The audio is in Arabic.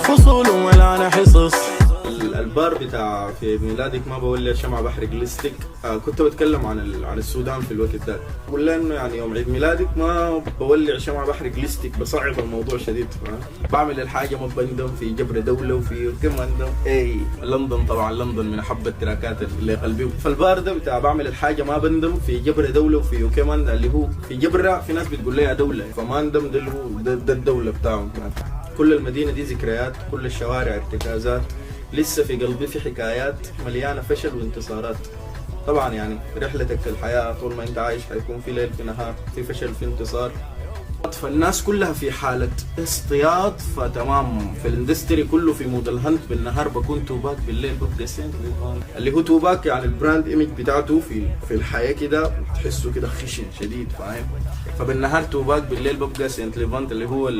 فصول ولا حصص. البار بتاع في عيد ميلادك ما بولع شمعة بحرق لستك. كنت بتكلم عن السودان في الوقت ده، بقول له انه يعني يوم عيد ميلادك ما بولع شمعة بحرق لستك، بصعب الموضوع شديد. بعمل الحاجة ما بندم في جبر دولة وفي كم عندهم لندن. طبعا لندن من احب التراكات اللي قلبي. فالبار ده بتاع بعمل الحاجة ما بندم في جبر دولة وفي كمان اللي هو في جبرة، في ناس بتقول لها دولة فما ندم، ده اللي هو ده الدولة بتاعهم. كل المدينة دي ذكريات، كل الشوارع ارتكازات، لسه في قلبي في حكايات مليانة فشل وانتصارات. طبعا يعني رحلتك في الحياة طول ما انت عايش حيكون في ليل في نهار، في فشل في انتصار. فالناس كلها في حالة اصطياد، فتمام في الاندستري كله في مود الهنت. بالنهار بكون توباك، بالليل ببقى سنت اللي هو توباك. يعني البراند ايمج بتاعته في الحياة كده تحسه كده خشن شديد، فاهم؟ فبالنهار توباك، بالليل ببقى سنت ليفانت اللي هو